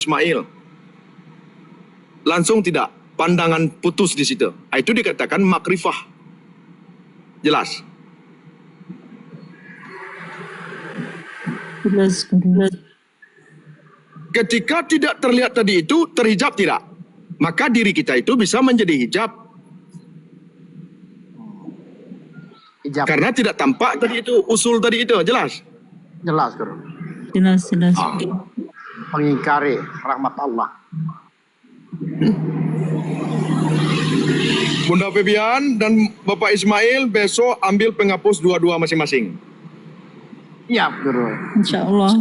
Ismail. Langsung tidak, pandangan putus di situ. Itu dikatakan makrifah. Jelas? Jelas, Guru. Ketika tidak terlihat tadi itu, terhijab tidak? Maka diri kita itu bisa menjadi hijab. Hijab. Karena tidak tampak tadi itu, usul tadi itu, jelas? Jelas, Guru. Jelas. Mengingkari rahmat Allah. Bunda Febian dan Bapak Ismail besok ambil penghapus dua-dua masing-masing. Iya, Guru. Insya Allah.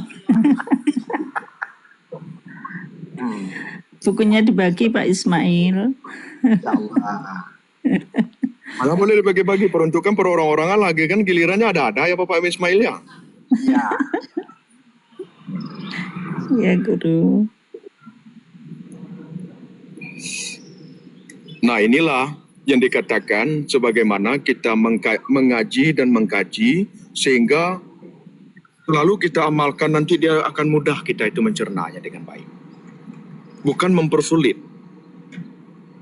Bukunya dibagi Pak Ismail. Insya Allah. Malah boleh dibagi-bagi, peruntukan per orang-orangan lagi kan gilirannya ada ya Bapak Ismail ya. Iya. Ya, Guru. Nah inilah yang dikatakan sebagaimana kita mengaji dan mengkaji sehingga lalu kita amalkan, nanti dia akan mudah kita itu mencernanya dengan baik. Bukan mempersulit.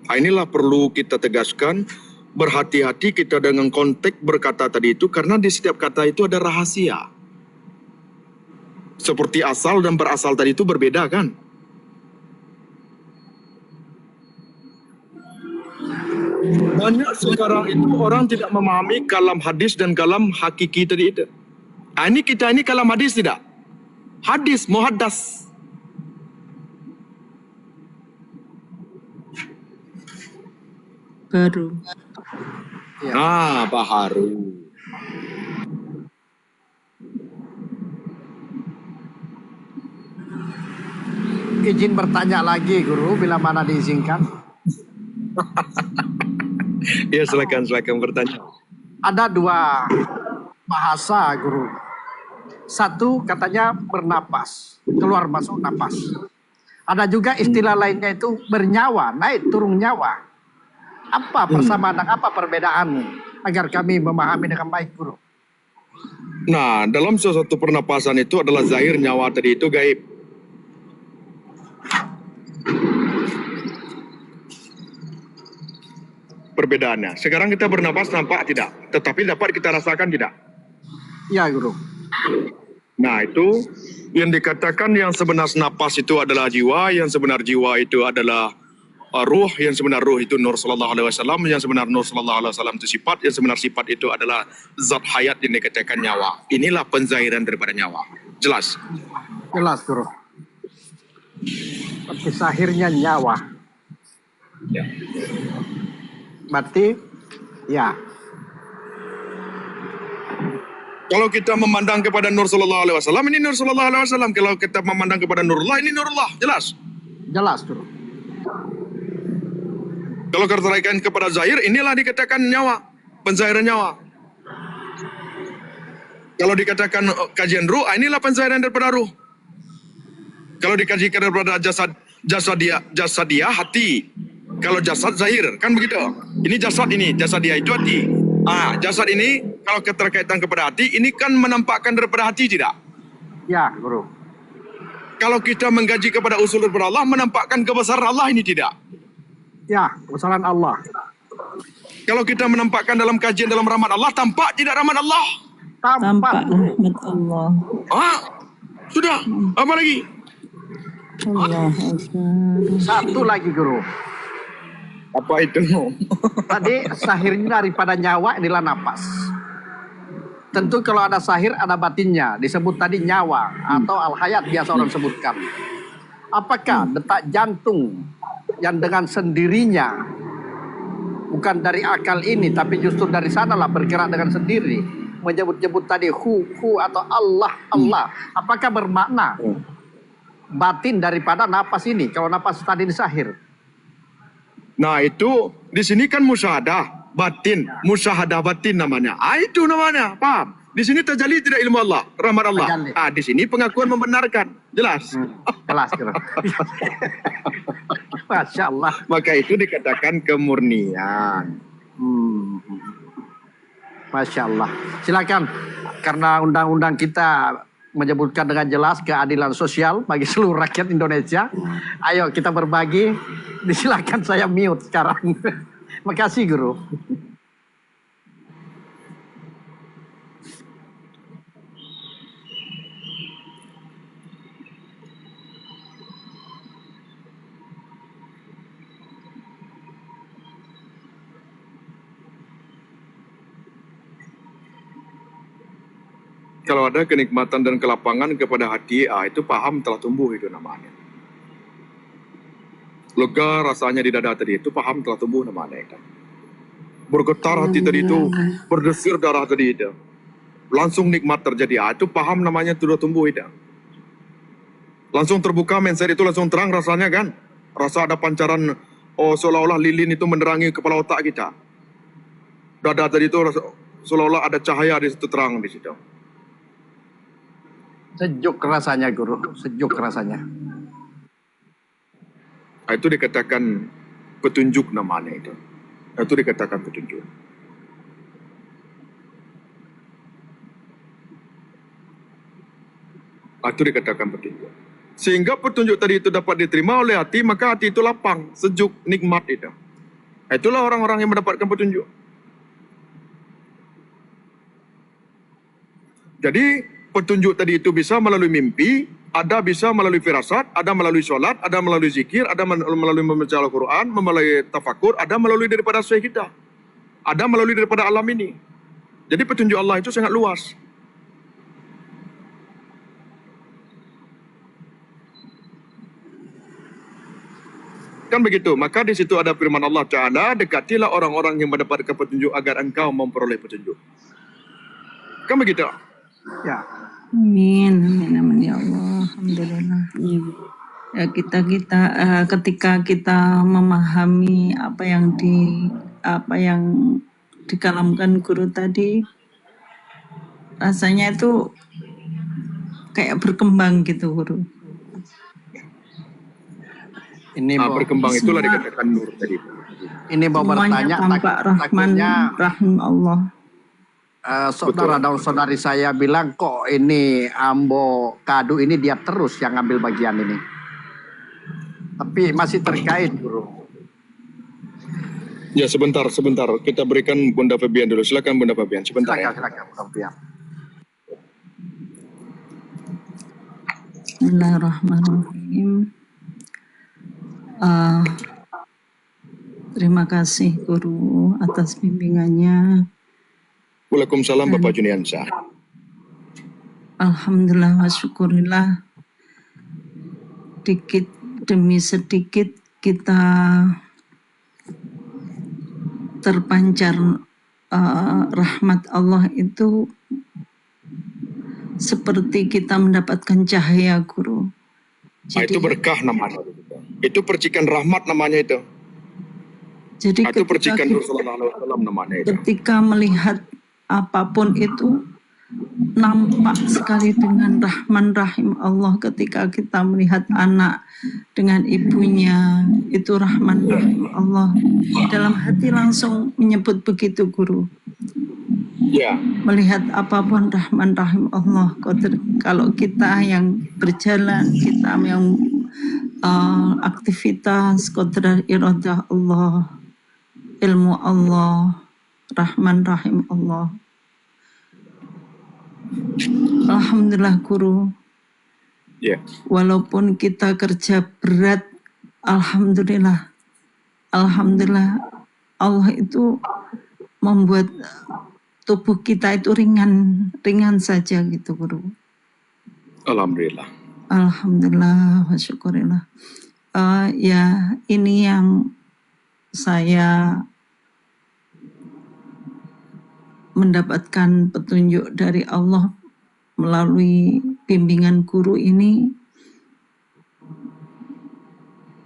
Nah, inilah perlu kita tegaskan, berhati-hati kita dengan konteks berkata tadi itu karena di setiap kata itu ada rahasia. Seperti asal dan berasal tadi itu berbeda kan? Banyak sekarang itu orang tidak memahami kalam hadis dan kalam hakiki tadi itu. Ini kita ini kalam hadis tidak? Hadis, muhaddas. Baru. Ya. Baharu. Izin bertanya lagi, Guru, bila mana diizinkan. Ya silakan bertanya. Ada dua bahasa, Guru. Satu katanya bernapas, keluar masuk napas. Ada juga istilah lainnya itu bernyawa, naik turun nyawa. Apa persamaan dan apa perbedaan agar kami memahami dengan baik, Guru? Nah, dalam suatu pernapasan itu adalah zahir, nyawa tadi itu gaib. Perbedaannya. Sekarang kita bernapas nampak tidak, tetapi dapat kita rasakan tidak? Ya, Guru. Nah, itu yang dikatakan yang sebenar napas itu adalah jiwa, yang sebenar jiwa itu adalah ruh, yang sebenar ruh itu Nur Sallallahu Alaihi Wasallam, yang sebenar Nur Sallallahu Alaihi Wasallam itu sifat, yang sebenar sifat itu adalah zat hayat yang dikatakan nyawa. Inilah penzahiran daripada nyawa. Jelas? Jelas, Guru. Berarti sahirnya nyawa. Ya. Berarti, ya. Kalau kita memandang kepada Nur Sallallahu Alaihi Wasallam, ini Nur Sallallahu Alaihi Wasallam. Kalau kita memandang kepada Nurullah, ini Nurullah. Jelas? Jelas, Guru. Kalau terkait kepada zahir, inilah dikatakan nyawa, penzahiran nyawa. Kalau dikatakan kajian ruh, inilah penzahiran daripada ruh. Kalau dikajikan daripada jasadiyah hati. Kalau jasad zahir, kan begitu. Ini jasad ini, jasadiyah itu hati. Jasad ini kalau keterkaitan kepada hati, ini kan menampakkan daripada hati tidak? Ya, Guru. Kalau kita mengkaji kepada usul daripada Allah, menampakkan kebesaran Allah ini tidak? Ya, kebesaran Allah. Kalau kita menampakkan dalam kajian dalam rahmat Allah, tampak tidak rahmat Allah? Tampak rahmat Allah. Sudah. Apa lagi? Allah Akbar. Satu lagi, Guru. Apa itu? Tadi sahirnya daripada nyawa inilah napas. Tentu kalau ada sahir ada batinnya. Disebut tadi nyawa atau al-hayat biasa orang sebutkan. Apakah detak jantung yang dengan sendirinya bukan dari akal ini tapi justru dari sanalah bergerak dengan sendiri menyebut-nyebut tadi hu atau Allah. Apakah bermakna batin daripada napas ini? Kalau napas tadi ini sahir. Nah itu di sini kan musyahadah batin, musyahadah batin namanya. Itu namanya, paham? Di sini terjadi tidak ilmu Allah, rahmat Allah. Di sini pengakuan membenarkan, jelas. Jelas, Guru. Masya Allah. Maka itu dikatakan kemurnian. Masya Allah. Silakan, karena undang-undang kita menyebutkan dengan jelas keadilan sosial bagi seluruh rakyat Indonesia. Ayo kita berbagi. Disilakan, saya mute sekarang. Makasih Guru. Kalau ada kenikmatan dan kelapangan kepada hati, itu paham telah tumbuh itu namanya. Lega rasanya di dada tadi itu paham telah tumbuh namanya itu. Bergetar hati tadi itu, berdesir darah tadi itu. Langsung nikmat terjadi, itu paham namanya sudah tumbuh itu. Langsung terbuka mindset itu, langsung terang rasanya kan. Rasa ada pancaran, seolah-olah lilin itu menerangi kepala otak kita. Dada tadi itu seolah-olah ada cahaya di situ, terang di situ. Sejuk rasanya Guru, sejuk rasanya. Itu dikatakan petunjuk namanya itu. Itu dikatakan petunjuk. Itu dikatakan petunjuk. Sehingga petunjuk tadi itu dapat diterima oleh hati, maka hati itu lapang, sejuk, nikmat itu. Itulah orang-orang yang mendapatkan petunjuk. Jadi petunjuk tadi itu bisa melalui mimpi, ada bisa melalui firasat, ada melalui sholat, ada melalui zikir, ada melalui membaca Al-Quran, melalui tafakur, ada melalui daripada syekh kita, ada melalui daripada alam ini. Jadi petunjuk Allah itu sangat luas. Kan begitu, maka di situ ada firman Allah Ta'ala, dekatilah orang-orang yang mendapatkan petunjuk agar engkau memperoleh petunjuk. Kan begitu? Ya. Amin, amin, amin ya Allah. Alhamdulillah. Ya, ketika kita memahami apa yang dikalamkan guru tadi, rasanya itu kayak berkembang gitu Guru. Ini berkembang itulah dikatakan nur tadi. Ini mau Semuanya bertanya, tampak Rahman, Rahim Allah. Saudara dan saudari saya bilang kok ini Ambo Kadu ini dia terus yang ngambil bagian ini. Tapi masih terkait Guru. Ya sebentar. Kita berikan Bunda Febian dulu. Silakan Bunda Febian. Sebentar ya. Silakan Bunda Febian. Bismillahirrahmanirrahim. Terima kasih Guru atas bimbingannya. Waalaikumsalam Bapak Juniansyah. Alhamdulillah wa syukurillah. Sedikit demi sedikit kita terpancar rahmat Allah itu seperti kita mendapatkan cahaya Guru. Itu berkah namanya. Itu percikan rahmat namanya itu. Jadi itu percikan Rasulullah SAW namanya itu. Ketika melihat apapun itu nampak sekali dengan Rahman Rahim Allah. Ketika kita melihat anak dengan ibunya, itu Rahman Rahim Allah. Dalam hati langsung menyebut begitu Guru. Ya. Melihat apapun Rahman Rahim Allah. Kalau kita yang berjalan, kita yang aktivitas, qadar iradah Allah, ilmu Allah, Rahman Rahim Allah. Alhamdulillah Guru. Ya. Walaupun kita kerja berat, Alhamdulillah. Alhamdulillah Allah itu membuat tubuh kita itu ringan saja gitu Guru. Alhamdulillah. Alhamdulillah wa syukurillah. Ya ini yang saya mendapatkan petunjuk dari Allah melalui bimbingan guru ini.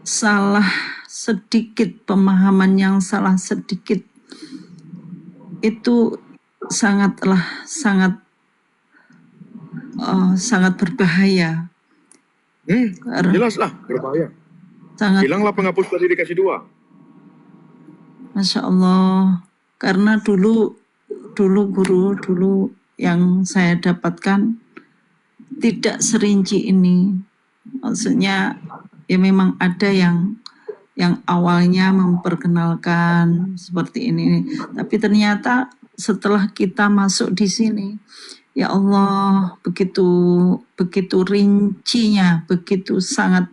Salah sedikit, pemahaman yang salah sedikit itu sangat berbahaya. Jelaslah berbahaya. Bilanglah penghapus tadi dikasih 2. Masya Allah. Karena dulu guru yang saya dapatkan tidak serinci ini. Maksudnya ya memang ada yang awalnya memperkenalkan seperti ini, tapi ternyata setelah kita masuk di sini, ya Allah, begitu rincinya, begitu sangat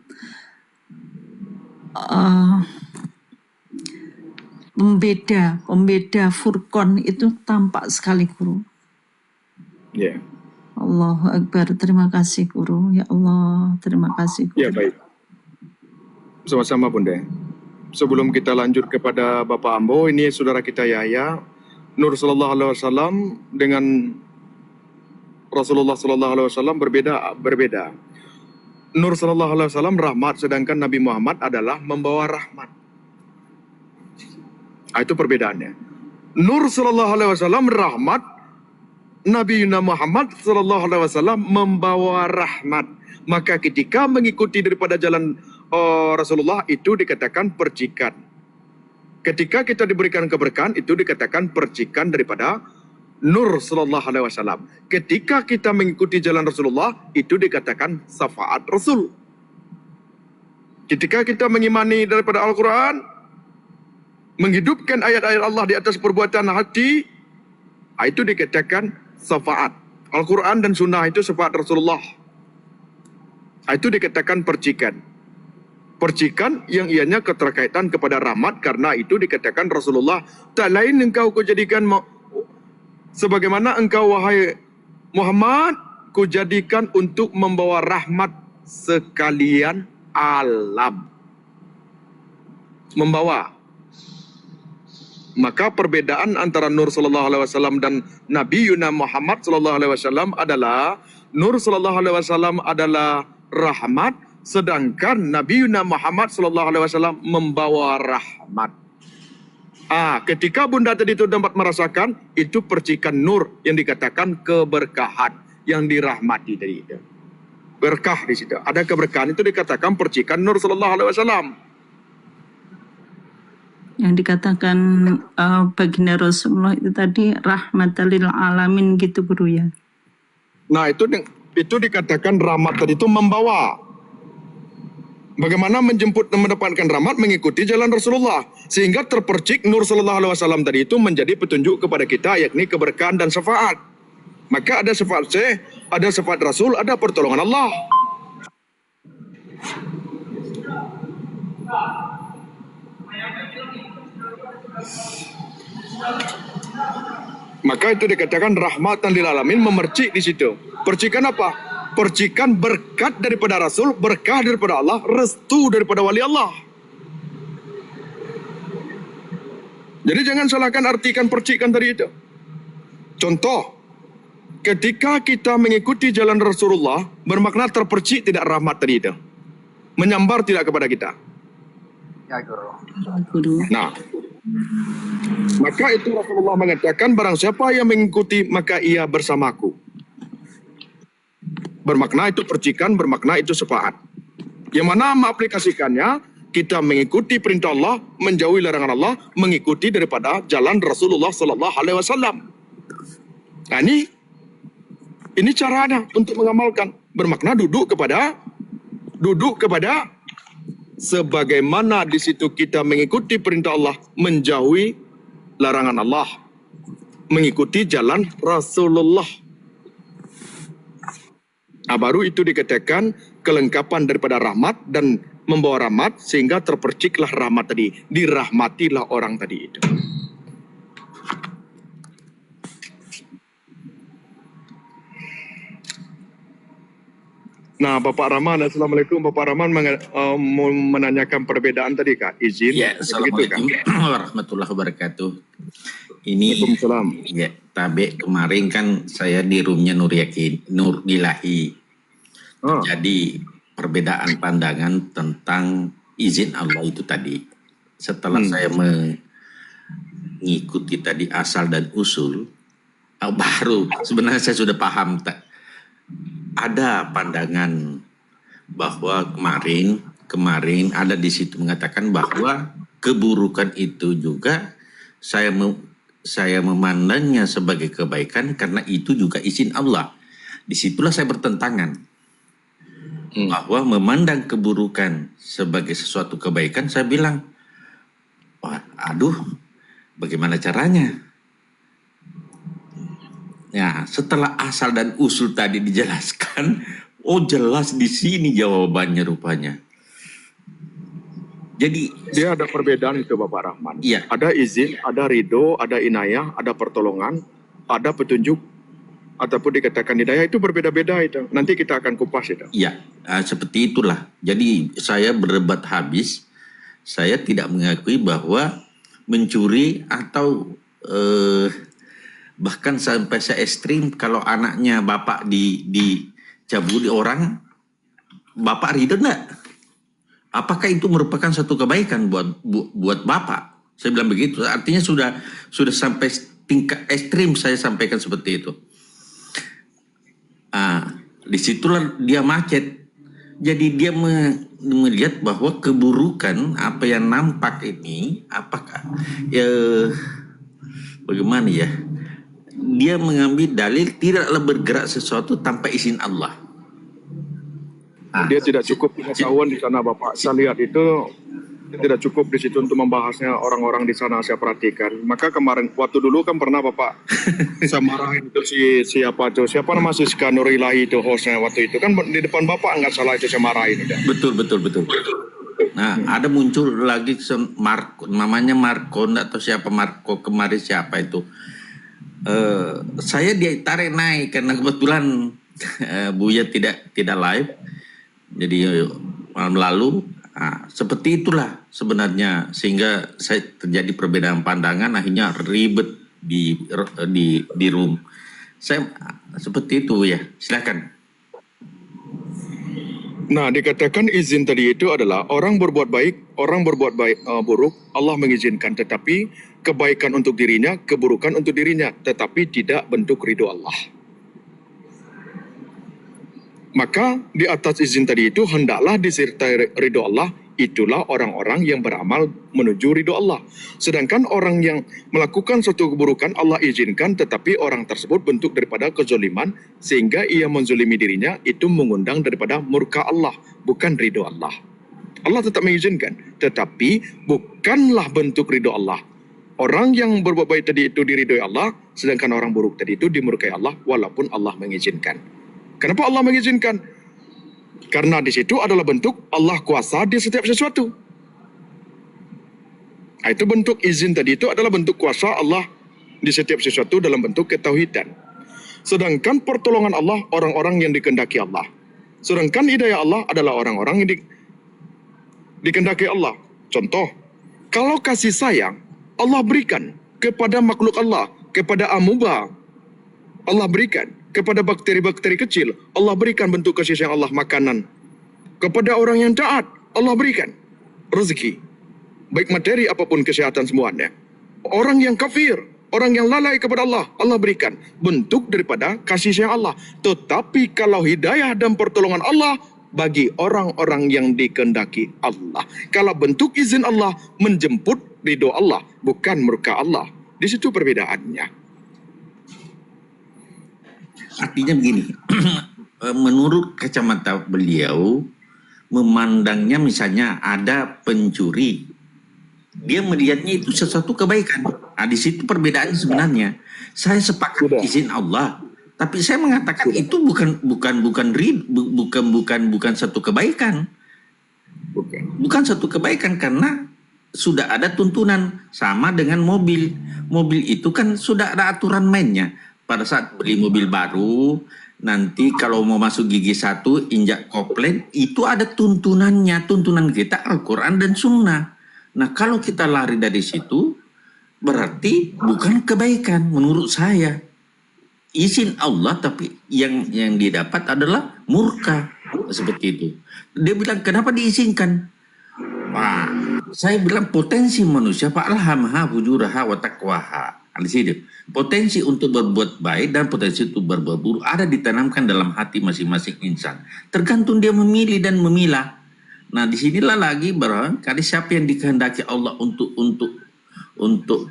pembeda Furqan itu tampak sekali, Guru. Ya. Allahu Akbar. Terima kasih, Guru. Ya Allah, terima kasih, Guru. Ya, baik. Sama-sama, Bunda. Sebelum kita lanjut kepada Bapak Ambo, ini saudara kita Yahya, Nur Sallallahu Alaihi Wasallam dengan Rasulullah Sallallahu Alaihi Wasallam berbeda. Nur Sallallahu Alaihi Wasallam rahmat, sedangkan Nabi Muhammad adalah membawa rahmat. Itu perbedaannya. Nur Sallallahu Alaihi Wasallam rahmat, Nabi Muhammad Sallallahu Alaihi Wasallam membawa rahmat. Maka ketika mengikuti daripada jalan Rasulullah itu dikatakan percikan. Ketika kita diberikan keberkahan itu dikatakan percikan daripada Nur Sallallahu Alaihi Wasallam. Ketika kita mengikuti jalan Rasulullah itu dikatakan syafaat Rasul. Ketika kita mengimani daripada Al-Quran, menghidupkan ayat-ayat Allah di atas perbuatan hati, itu dikatakan syafaat. Al-Quran dan Sunnah itu syafaat Rasulullah. Itu dikatakan percikan. Percikan yang ianya keterkaitan kepada rahmat, karena itu dikatakan Rasulullah, tak lain engkau kujadikan sebagaimana engkau wahai Muhammad kujadikan untuk membawa rahmat sekalian alam. Membawa. Maka perbedaan antara Nur Sallallahu Alaihi Wasallam dan Nabi Muhammad Sallallahu Alaihi Wasallam adalah Nur Sallallahu Alaihi Wasallam adalah rahmat, sedangkan Nabi Muhammad Sallallahu Alaihi Wasallam membawa rahmat. Ketika Bunda tadi itu dapat merasakan, itu percikan nur yang dikatakan keberkahan, yang dirahmati tadi itu. Berkah di situ. Ada keberkahan itu dikatakan percikan Nur Sallallahu Alaihi Wasallam. Yang dikatakan baginda Rasulullah itu tadi rahmatan lil alamin gitu, Guru ya. Nah, itu dikatakan rahmat tadi itu membawa. Bagaimana menjemput dan mendapatkan rahmat mengikuti jalan Rasulullah, sehingga terpercik Nur Sallallahu Alaihi Wasallam tadi itu menjadi petunjuk kepada kita, yakni keberkahan dan syafaat. Maka ada syafaat Syekh, ada syafaat Rasul, ada pertolongan Allah. Maka itu dikatakan rahmatan lil alamin, memercik di situ. Percikan apa? Percikan berkat daripada Rasul, berkah daripada Allah, restu daripada wali Allah. Jadi jangan salahkan artikan percikan tadi itu. Contoh, ketika kita mengikuti jalan Rasulullah, bermakna terpercik tidak rahmat tadi itu. Menyambar tidak kepada kita. Ya, Guru. Nah, maka itu Rasulullah mengatakan, barang siapa yang mengikuti maka ia bersamaku. Bermakna itu percikan, bermakna itu syafaat. Yang mana mengaplikasikannya, kita mengikuti perintah Allah, menjauhi larangan Allah, mengikuti daripada jalan Rasulullah Sallallahu Alaihi Wasallam. Nah, ini caranya untuk mengamalkan. Bermakna duduk kepada sebagaimana di situ kita mengikuti perintah Allah, menjauhi larangan Allah, mengikuti jalan Rasulullah. Baru itu dikatakan kelengkapan daripada rahmat dan membawa rahmat, sehingga terperciklah rahmat tadi, dirahmatilah orang tadi itu. Nah, Bapak Rahman, Assalamualaikum. Bapak Rahman mau menanyakan perbedaan tadi, Kak. Izin. Ya, Assalamualaikum warahmatullahi wabarakatuh. Ini, Waalaikumsalam. ya, Tabe kemarin kan saya di roomnya Nur Yakin, Nur Ilahi. Jadi perbedaan pandangan tentang izin Allah itu tadi. Setelah saya mengikuti tadi asal dan usul, baru sebenarnya saya sudah paham. Ada pandangan bahwa kemarin ada di situ mengatakan bahwa keburukan itu juga saya memandangnya sebagai kebaikan karena itu juga izin Allah. Disitulah saya bertentangan bahwa memandang keburukan sebagai sesuatu kebaikan. Saya bilang, wah, aduh, bagaimana caranya? Ya, setelah asal dan usul tadi dijelaskan, oh jelas di sini jawabannya rupanya. Jadi Dia ada perbedaan itu Bapak Rahman. iya, Ada izin, ada ridho, ada inayah, ada pertolongan, ada petunjuk, ataupun dikatakan hidayah, itu berbeda-beda itu. Nanti kita akan kupas itu. iya, seperti itulah. Jadi saya berdebat habis. Saya tidak mengakui bahwa mencuri atau bahkan sampai se ekstrim kalau anaknya bapak dicabuli orang, bapak ridho enggak? Apakah itu merupakan satu kebaikan buat bapak? Saya bilang begitu. Artinya sudah sampai tingkat ekstrim saya sampaikan seperti itu. Disitulah dia macet. Jadi dia melihat bahwa keburukan apa yang nampak ini, apakah bagaimana ya? Dia mengambil dalil tidaklah bergerak sesuatu tanpa izin Allah. Dia tidak cukup pengetahuan di sana Bapak. Saya lihat itu tidak cukup di situ untuk membahasnya orang-orang di sana, saya perhatikan. Maka kemarin waktu dulu kan pernah Bapak saya marahin itu siapa nama Siska Nurilahi itu hostnya waktu itu kan di depan Bapak nggak salah itu saya marahin udah. Betul. Nah, ada muncul lagi Marco, namanya Marco atau siapa Marco kemarin siapa itu. Saya ditarik naik karena kebetulan Buya tidak live. Jadi malam lalu seperti itulah sebenarnya sehingga saya terjadi perbedaan pandangan, akhirnya ribet di room. Saya seperti itu ya. Silakan. Nah, dikatakan izin tadi itu adalah orang berbuat baik, buruk, Allah mengizinkan, tetapi kebaikan untuk dirinya, keburukan untuk dirinya, tetapi tidak bentuk ridho Allah. Maka di atas izin tadi itu hendaklah disertai ridho Allah, itulah orang-orang yang beramal menuju ridho Allah. Sedangkan orang yang melakukan suatu keburukan Allah izinkan, tetapi orang tersebut bentuk daripada kezoliman sehingga ia menzolimi dirinya, itu mengundang daripada murka Allah, bukan ridho Allah. Allah tetap mengizinkan, tetapi bukanlah bentuk ridho Allah. Orang yang berbuat baik tadi itu diridhoi Allah, sedangkan orang buruk tadi itu dimurkai Allah walaupun Allah mengizinkan. Kenapa Allah mengizinkan? Karena di situ adalah bentuk Allah kuasa di setiap sesuatu. Itu bentuk izin tadi itu adalah bentuk kuasa Allah di setiap sesuatu dalam bentuk ketauhidan. Sedangkan pertolongan Allah orang-orang yang dikehendaki Allah. Sedangkan hidayah Allah adalah orang-orang yang dikehendaki Allah. Contoh, kalau kasih sayang Allah berikan kepada makhluk Allah, kepada amuba Allah berikan, kepada bakteri-bakteri kecil Allah berikan bentuk kasih sayang Allah makanan. Kepada orang yang taat Allah berikan rezeki, baik materi apapun kesehatan semuanya. Orang yang kafir, orang yang lalai kepada Allah, Allah berikan bentuk daripada kasih sayang Allah. Tetapi kalau hidayah dan pertolongan Allah bagi orang-orang yang dikehendaki Allah, kalau bentuk izin Allah menjemput ridho Allah, bukan murka Allah. Di situ perbedaannya. Artinya begini, menurut kacamata beliau, memandangnya misalnya ada pencuri, dia melihatnya itu sesuatu kebaikan. Nah, di situ perbedaannya sebenarnya. Saya sepakat izin Allah, tapi saya mengatakan itu bukan satu kebaikan. Bukan satu kebaikan karena sudah ada tuntunan, sama dengan mobil. Mobil itu kan sudah ada aturan mainnya. Pada saat beli mobil baru, nanti kalau mau masuk gigi 1, injak kopling, itu ada tuntunannya. Tuntunan kita Al-Quran dan Sunnah. Nah, kalau kita lari dari situ, berarti bukan kebaikan menurut saya. Izin Allah, tapi yang didapat adalah murka. Seperti itu. Dia bilang, kenapa diizinkan? Wah, saya bilang potensi manusia, fa'alhamaha fujuraha wa taqwaha. Di sini potensi untuk berbuat baik dan potensi untuk berbuat buruk ada ditanamkan dalam hati masing-masing insan. Tergantung dia memilih dan memilah. Nah, disinilah lagi barangkali siapa yang dikehendaki Allah untuk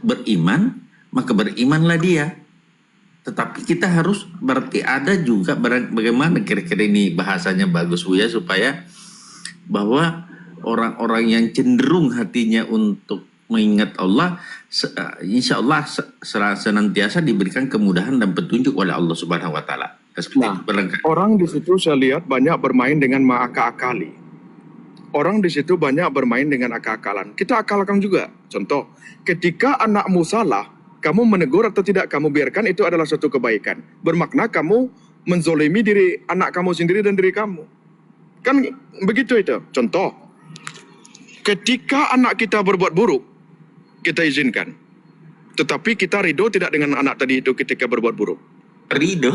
beriman, maka berimanlah dia. Tetapi kita harus berarti ada juga bagaimana kira-kira ini bahasanya bagus Buya, supaya bahwa orang-orang yang cenderung hatinya untuk mengingat Allah, insya Allah senantiasa diberikan kemudahan dan petunjuk oleh Allah Subhanahu Wa Taala. Nah, orang di situ saya lihat banyak bermain dengan mengakal-akali. Orang di situ banyak bermain dengan akal-akalan. Kita akalkan juga. Contoh, ketika anakmu salah, kamu menegur atau tidak, kamu biarkan, itu adalah suatu kebaikan. Bermakna kamu menzolimi diri anak kamu sendiri dan diri kamu. Kan begitu itu. Contoh, ketika anak kita berbuat buruk, kita izinkan. Tetapi kita ridho tidak dengan anak tadi itu ketika berbuat buruk. Ridho.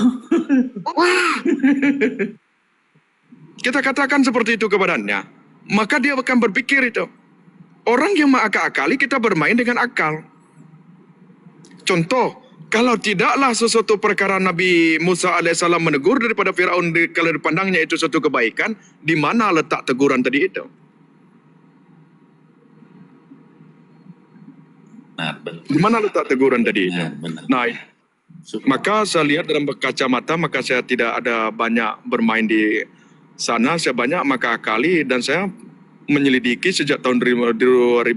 Kita katakan seperti itu kepadanya, maka dia akan berpikir itu. Orang yang mengakal-akali, kita bermain dengan akal. Contoh, kalau tidaklah sesuatu perkara Nabi Musa alaihissalam menegur daripada Firaun, kalau dipandangnya itu suatu kebaikan, di mana letak teguran tadi itu? Di mana letak teguran tadi itu? Nah, maka saya lihat dalam kacamata, maka saya tidak ada banyak bermain di sana, saya banyak mengakali dan saya menyelidiki sejak tahun 2015,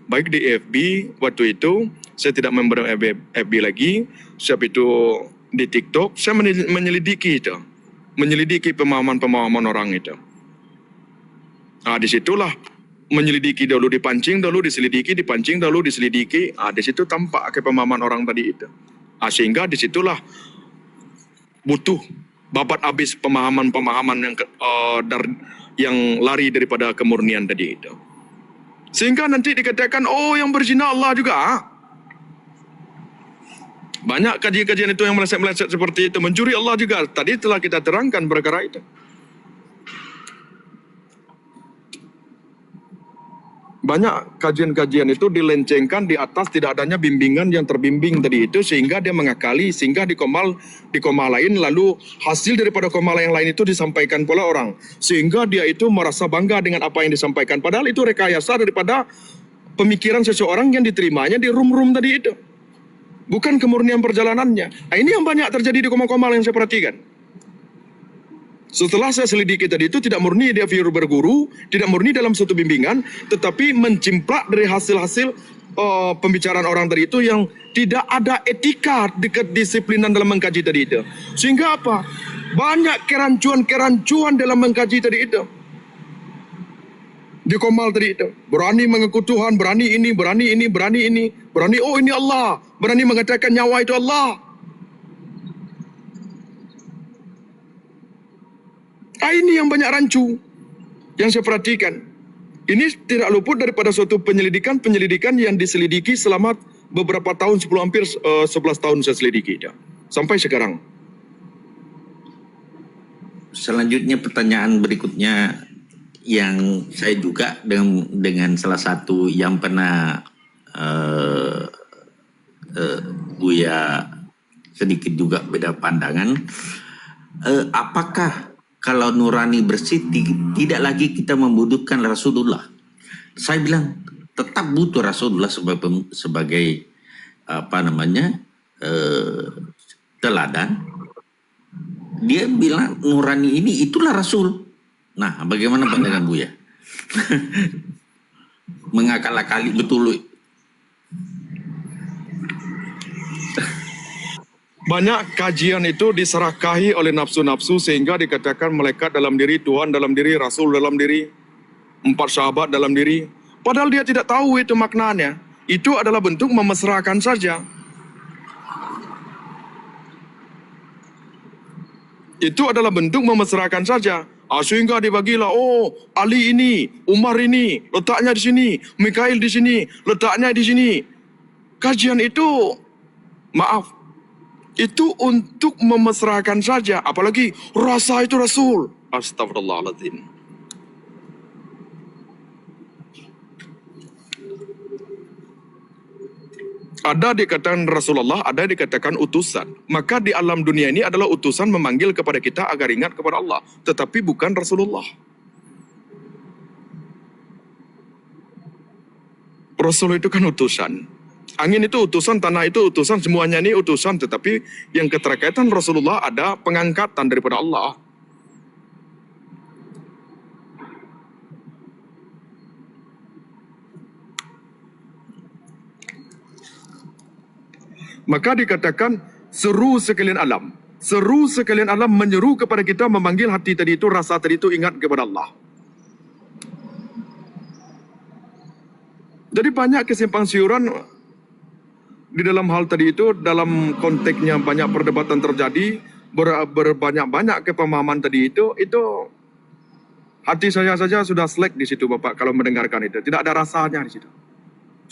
baik di FB waktu itu, saya tidak member FB lagi, siap itu di TikTok, saya menyelidiki itu, menyelidiki pemahaman-pemahaman orang itu. Nah, disitulah menyelidiki dulu, dipancing dulu, diselidiki, dipancing dulu, diselidiki. Di situ tampak pemahaman orang tadi itu. Sehingga disitulah butuh babat habis pemahaman-pemahaman yang lari daripada kemurnian tadi itu. Sehingga nanti dikatakan, oh yang berzina Allah juga. Banyak kajian-kajian itu yang meleset-meleset seperti itu. Mencuri Allah juga. Tadi telah kita terangkan perkara itu. Banyak kajian-kajian itu dilencengkan di atas tidak adanya bimbingan yang terbimbing tadi itu, sehingga dia mengakali, sehingga di koma lain, lalu hasil daripada koma yang lain itu disampaikan pula orang, sehingga dia itu merasa bangga dengan apa yang disampaikan, padahal itu rekayasa daripada pemikiran seseorang yang diterimanya di room-room tadi itu, bukan kemurnian perjalanannya. Nah, ini yang banyak terjadi di koma-koma yang saya perhatikan. Setelah saya selidiki tadi itu, tidak murni dia berguru, tidak murni dalam suatu bimbingan, tetapi mencimplak dari hasil-hasil pembicaraan orang tadi itu yang tidak ada etika kedisiplinan dalam mengkaji tadi itu. Sehingga apa? Banyak kerancuan-kerancuan dalam mengkaji tadi itu. Di komal tadi itu. Berani mengaku Tuhan, berani ini, berani ini, berani ini. Berani, oh ini Allah. Berani mengatakan nyawa itu Allah. Ini yang banyak rancu yang saya perhatikan. Ini tidak luput daripada suatu penyelidikan yang diselidiki selama beberapa tahun, hampir 11 tahun saya selidiki dia, sampai sekarang. Selanjutnya pertanyaan berikutnya yang saya juga dengan salah satu yang pernah Buya sedikit juga beda pandangan. Apakah kalau nurani bersih tidak lagi kita membutuhkan Rasulullah? Saya bilang tetap butuh Rasulullah sebagai teladan. Dia bilang nurani ini itulah Rasul. Nah, bagaimana pandangan Buya? Mengakal-akali betul. Banyak kajian itu diserakahi oleh nafsu-nafsu sehingga dikatakan malaikat dalam diri, Tuhan dalam diri, Rasul dalam diri, 4 sahabat dalam diri. Padahal dia tidak tahu itu maknanya. Itu adalah bentuk memesrakan saja. Itu adalah bentuk memesrakan saja. Sehingga dibagilah, oh Ali ini, Umar ini, letaknya di sini, Mikail di sini, letaknya di sini. Kajian itu, maaf, itu untuk memesrakan saja. Apalagi rasa itu Rasul. Astagfirullahaladzim. Ada dikatakan Rasulullah, ada dikatakan utusan. Maka di alam dunia ini adalah utusan memanggil kepada kita agar ingat kepada Allah. Tetapi bukan Rasulullah. Rasul itu kan utusan. Angin itu utusan, tanah itu utusan, semuanya ini utusan. Tetapi yang keterkaitan Rasulullah ada pengangkatan daripada Allah. Maka dikatakan seru sekalian alam. Seru sekalian alam menyeru kepada kita, memanggil hati tadi itu, rasa tadi itu ingat kepada Allah. Jadi banyak kesimpang siuran di dalam hal tadi itu, dalam konteksnya banyak perdebatan terjadi, berbanyak-banyak kepemahaman tadi itu hati saya saja sudah slack di situ Bapak kalau mendengarkan itu. Tidak ada rasanya di situ.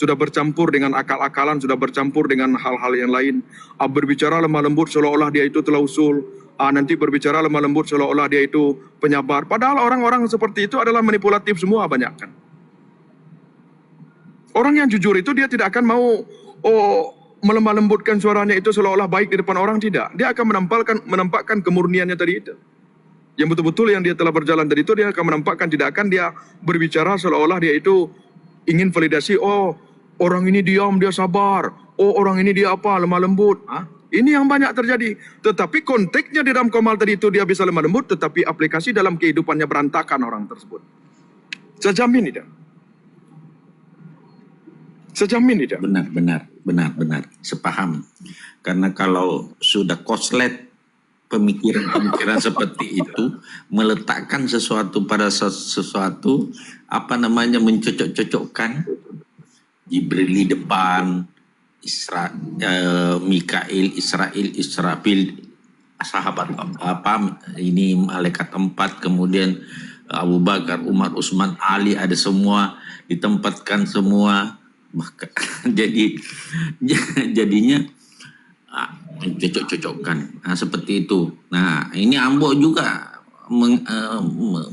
Sudah bercampur dengan akal-akalan, sudah bercampur dengan hal-hal yang lain. Berbicara lemah lembut seolah-olah dia itu telah usul. Nanti berbicara lemah lembut seolah-olah dia itu penyabar. Padahal orang-orang seperti itu adalah manipulatif semua banyak kan. Orang yang jujur itu dia tidak akan mau melemah lembutkan suaranya itu seolah-olah baik di depan orang, tidak. Dia akan menampakkan kemurniannya tadi itu. Yang betul-betul yang dia telah berjalan tadi itu, dia akan menampakkan, tidak akan dia berbicara seolah-olah dia itu ingin validasi, orang ini diam, dia sabar. Orang ini dia apa, lemah lembut. Ini yang banyak terjadi. Tetapi konteksnya di dalam komal tadi itu dia bisa lemah lembut, tetapi aplikasi dalam kehidupannya berantakan orang tersebut. Saya jamin itu. Sejamin tidak? Benar. Sepaham. Karena kalau sudah koslet pemikiran seperti itu, meletakkan sesuatu pada sesuatu, mencocok-cocokkan Jibril di depan, Mikail, Israfil, sahabat ini malaikat 4, kemudian Abu Bakar, Umar, Utsman, Ali, ada semua ditempatkan semua. Maka jadinya cocok-cocokkan seperti itu. Nah, ini Ambo juga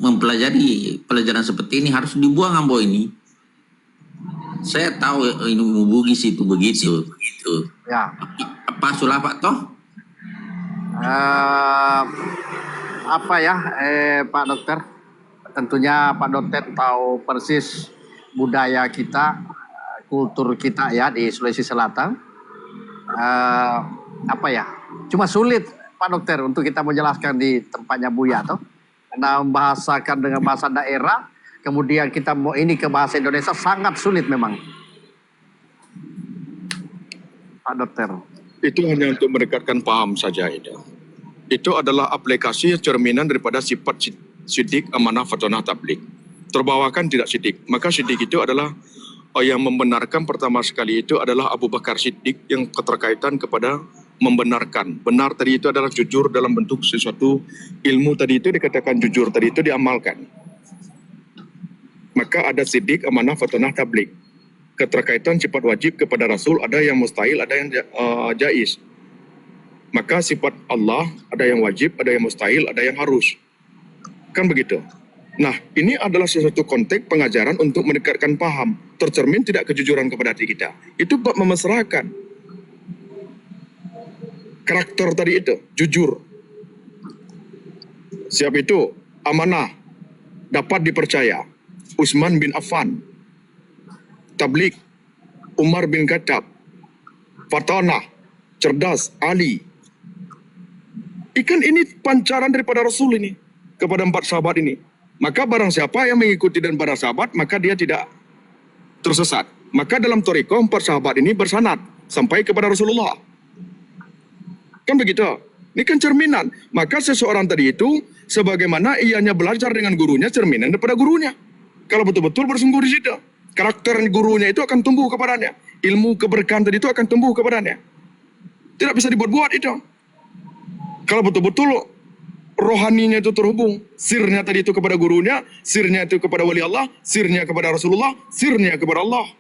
mempelajari pelajaran seperti ini, harus dibuang Ambo ini. Saya tahu ini Bugis itu begitu. Ya. Apa sulafat toh? Pak Dokter? Tentunya Pak Dokter tahu persis budaya kita, kultur kita ya di Sulawesi Selatan. Cuma sulit Pak Dokter untuk kita menjelaskan di tempatnya Buya toh. Karena membahasakan dengan bahasa daerah, kemudian kita mau ini ke bahasa Indonesia sangat sulit memang. Pak Dokter. Itu hanya untuk mendekatkan paham saja itu. Itu adalah aplikasi cerminan daripada sifat sidik, amanah, fatonah, tablik. Terbawakan tidak sidik. Maka sidik itu adalah yang membenarkan pertama sekali itu adalah Abu Bakar Siddiq, yang keterkaitan kepada membenarkan. Benar tadi itu adalah jujur dalam bentuk sesuatu ilmu tadi itu dikatakan jujur tadi itu diamalkan. Maka ada siddiq, amanah, fatonah, tablik. Keterkaitan sifat wajib kepada Rasul, ada yang mustahil, ada yang jaiz. Maka sifat Allah ada yang wajib, ada yang mustahil, ada yang harus. Kan begitu. Nah, ini adalah sesuatu konteks pengajaran untuk mendekatkan paham. Tercermin tidak kejujuran kepada hati kita. Itu bab memesrakan. Karakter tadi itu, jujur. Siap itu, amanah, dapat dipercaya. Utsman bin Affan, tablik, Umar bin Khattab, fatanah, cerdas, Ali. Ikan ini pancaran daripada Rasul ini, kepada 4 sahabat ini. Maka barang siapa yang mengikuti dan para sahabat, maka dia tidak tersesat. Maka dalam Thariqah 4 sahabat ini bersanad sampai kepada Rasulullah. Kan begitu? Ini kan cerminan. Maka seseorang tadi itu, sebagaimana ianya belajar dengan gurunya, cerminan daripada gurunya. Kalau betul-betul bersungguh di situ, karakter gurunya itu akan tumbuh kepadanya. Ilmu keberkahan tadi itu akan tumbuh kepadanya. Tidak bisa dibuat-buat itu. Kalau betul-betul rohaninya itu terhubung, sirnya tadi itu kepada gurunya, sirnya itu kepada wali Allah, sirnya kepada Rasulullah, sirnya kepada Allah.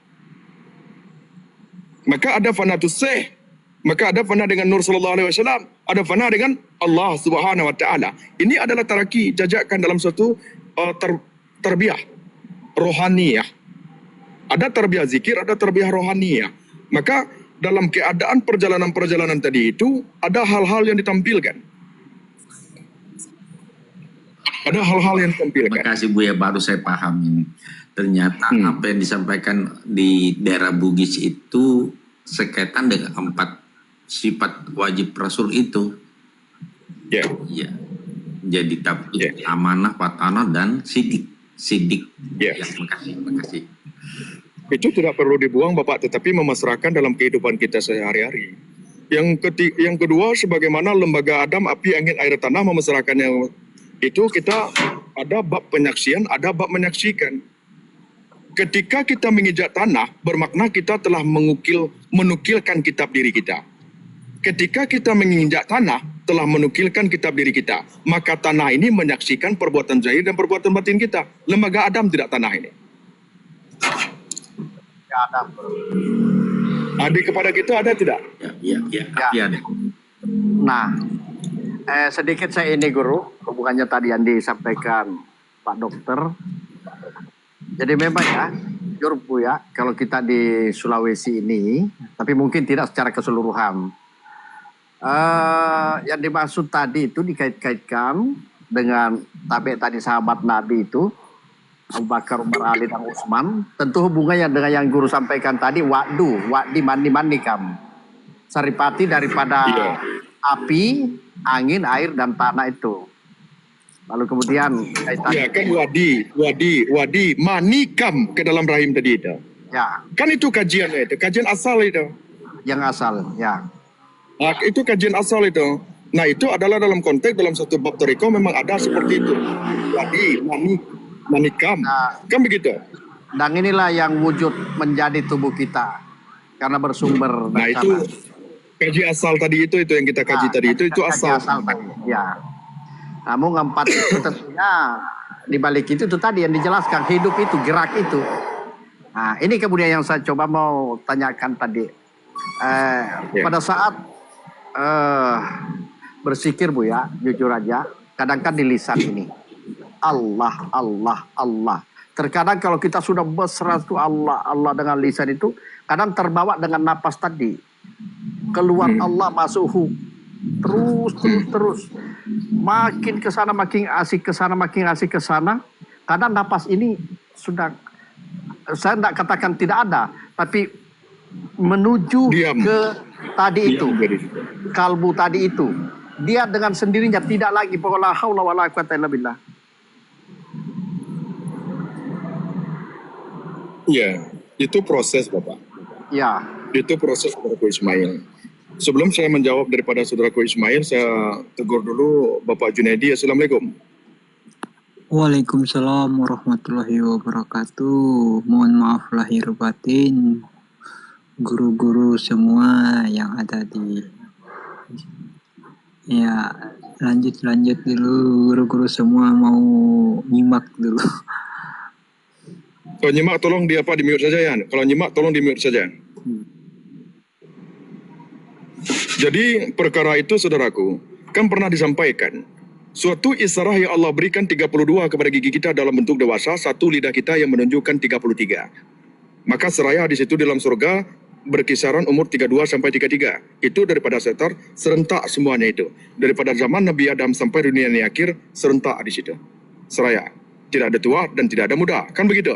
Maka ada fanatus syekh, maka ada fana dengan Nur sallallahu alaihi wasallam, ada fana dengan Allah Subhanahu wa taala. Ini adalah taraki, jajakan dalam suatu tarbiyah rohaniyah. Ada tarbiyah zikir, ada tarbiyah rohaniyah. Maka dalam keadaan perjalanan-perjalanan tadi itu ada hal-hal yang ditampilkan. Ada hal-hal yang ditampilkan. Terima kasih Bu ya, baru saya paham ini. Ternyata apa yang disampaikan di daerah Bugis itu sekaitan dengan 4 sifat wajib Rasul itu. Ya. Ya. Jadi tabligh, Ya. amanah, patanah, dan sidik. Ya. Ya, makasih. Itu tidak perlu dibuang Bapak, tetapi memasrahkan dalam kehidupan kita sehari-hari. Yang kedua, sebagaimana lembaga Adam, api, angin, air, tanah memasrahkannya, itu kita ada bab penyaksian, ada bab menyaksikan. Ketika kita menginjak tanah, bermakna kita telah menukilkan kitab diri kita. Ketika kita menginjak tanah, telah menukilkan kitab diri kita. Maka tanah ini menyaksikan perbuatan zahir dan perbuatan batin kita. Lembaga Adam tidak tanah ini. Ya, ada. Adik kepada kita ada tidak? Ya. Api ada. Nah, sedikit saya ini guru, hubungannya tadi yang disampaikan Pak Dokter. Jadi memang ya, jujur Bu ya, kalau kita di Sulawesi ini, tapi mungkin tidak secara keseluruhan. Yang dimaksud tadi itu dikait-kaitkan dengan tadi sahabat Nabi itu, Abu Bakar, Umar, Ali, dan Utsman. Tentu hubungannya dengan yang guru sampaikan tadi, wa'di mandi kam. Saripati daripada api, angin, air, dan tanah itu. Lalu kemudian Ya kan wadi manikam ke dalam rahim tadi itu. Ya, Kan itu kajiannya itu, kajian asal itu. yang asal, ya. Nah, itu kajian asal itu. Nah itu adalah dalam konteks dalam satu bab toriko memang ada seperti itu. Wadi, manikam, kan begitu. Dan inilah yang wujud menjadi tubuh kita. Karena bersumber Nah dari itu sana. kaji asal tadi itu yang kita kaji tadi itu Kaji asal. tadi, ya. Namun 4 itu tentunya di balik itu tadi yang dijelaskan, hidup itu, gerak itu. Nah, ini kemudian yang saya coba mau tanyakan tadi. Pada saat bersikir Bu ya, jujur aja, kadang kan di lisan ini. Allah. Terkadang kalau kita sudah mesra itu Allah dengan lisan itu, kadang terbawa dengan napas tadi. Keluar Allah, masuk hu. Terus. Makin ke sana makin asik ke sana. Kadang napas ini sudah, saya tidak katakan tidak ada, tapi menuju Diam. ke tadi itu, Diam dari situ. kalbu tadi itu. Dia dengan sendirinya tidak lagi la haula wala quwata illa billah. Iya, itu proses Bapak. Ya, Itu proses saudaraku Ismail. Sebelum saya menjawab daripada saudaraku Ismail, saya tegur dulu Bapak Junaidi. Assalamualaikum. Waalaikumsalam warahmatullahi wabarakatuh. Mohon maaf lahir batin guru-guru semua yang ada di, ya lanjut dulu, guru-guru semua mau nyimak dulu. Kalau nyimak tolong di mute saja ya. Kalau nyimak tolong di mute saja. Jadi perkara itu saudaraku, kan pernah disampaikan. Suatu isyarat yang Allah berikan 32 kepada gigi kita dalam bentuk dewasa, satu lidah kita yang menunjukkan 33. Maka seraya di situ dalam surga berkisaran umur 32 sampai 33. Itu daripada setar serentak semuanya itu. Daripada zaman Nabi Adam sampai dunia ini akhir serentak di situ. Seraya. Tidak ada tua dan tidak ada muda. Kan begitu?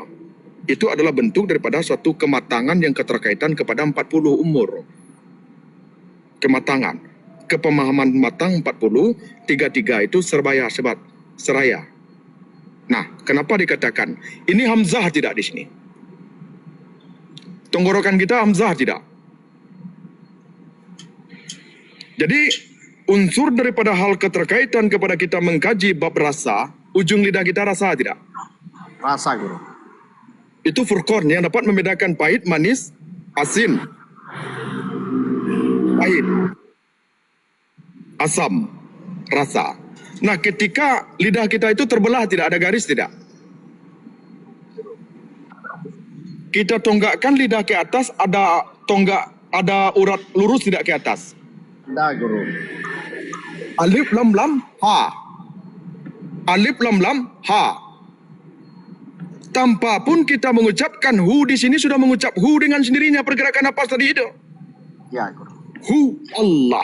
Itu adalah bentuk daripada suatu kematangan yang keterkaitan kepada 40 umur. Kematangan. Kepemahaman matang 40, 33 itu seraya. Nah, kenapa dikatakan? Ini hamzah tidak di sini? Tenggorokan kita hamzah tidak? Jadi, unsur daripada hal keterkaitan kepada kita mengkaji bab rasa, ujung lidah kita rasa tidak? rasa guru. Itu furqan yang dapat membedakan pahit, manis, asin. Pahit, asam, rasa. Nah, ketika lidah kita itu terbelah, tidak ada garis tidak? Kita tonggakkan lidah ke atas, ada urat lurus tidak ke atas? Ada guru. Alif lam lam ha. Alif lam lam ha. Tanpa pun kita mengucapkan hu, di sini sudah mengucap hu dengan sendirinya pergerakan napas tadi itu. Ya guru. Hu Allah,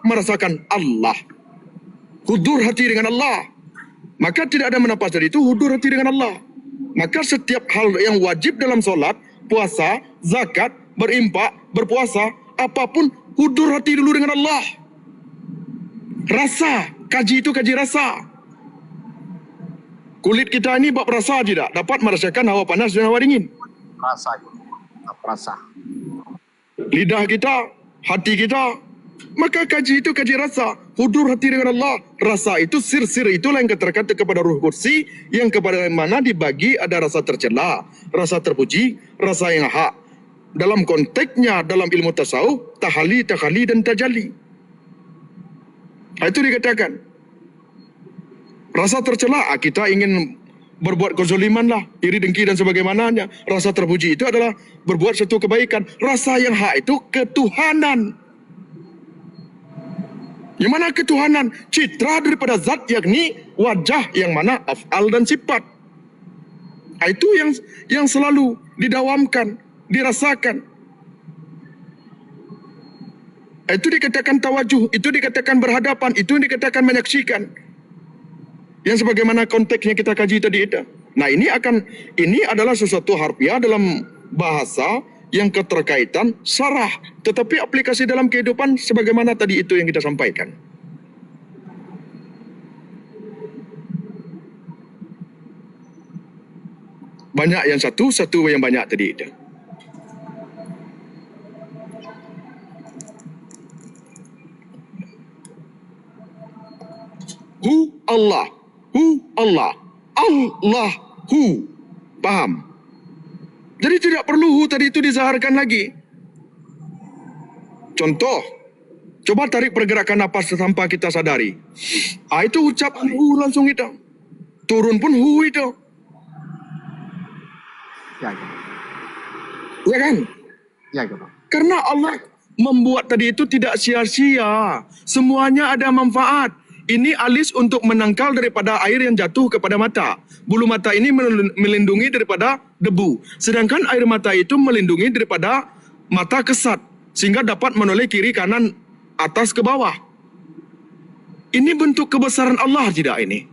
merasakan Allah. Hudur hati dengan Allah. Maka tidak ada menapas dari itu, hudur hati dengan Allah. Maka setiap hal yang wajib dalam solat, puasa, zakat, berimpak, berpuasa, apapun, hudur hati dulu dengan Allah. Rasa, kaji itu kaji rasa. Kulit kita ini bab rasa tidak, dapat merasakan hawa panas dan hawa dingin. Rasa, rasa. Lidah kita, hati kita, maka kaji itu kaji rasa. Hudur hati dengan Allah. Rasa itu sir-sir itulah yang terkata kepada Ruh Qudsi, yang kepada mana dibagi ada rasa tercela, rasa terpuji, rasa yang hak. Dalam konteksnya dalam ilmu tasawuf, tahali, takhali dan tajalli. Itu dikatakan. Rasa tercela, kita ingin berbuat kezaliman lah, iri dengki dan sebagaimananya. Rasa terpuji itu adalah berbuat satu kebaikan. Rasa yang hak itu ketuhanan. Yang mana ketuhanan? Citra daripada zat, yakni wajah yang mana af'al dan sifat. Itu yang selalu didawamkan, dirasakan. Itu dikatakan tawajuh, itu dikatakan berhadapan, itu dikatakan menyaksikan. Yang sebagaimana konteksnya kita kaji tadi itu. Nah, ini adalah sesuatu harfiah dalam bahasa yang keterkaitan sarah, tetapi aplikasi dalam kehidupan sebagaimana tadi itu yang kita sampaikan. Banyak yang satu yang banyak tadi itu. Allah. Allahu. Paham? Jadi tidak perlu tadi itu dizaharkan lagi. Contoh, coba tarik pergerakan napas tanpa kita sadari. Itu ucapan hu langsung itu. Turun pun hu itu. Ya, gitu. Ya kan? Ya, gitu. Karena Allah membuat tadi itu tidak sia-sia. Semuanya ada manfaat. Ini alis untuk menangkal daripada air yang jatuh kepada mata. Bulu mata ini melindungi daripada debu. Sedangkan air mata itu melindungi daripada mata kesat. Sehingga dapat menoleh kiri kanan, atas ke bawah. Ini bentuk kebesaran Allah tidak ini?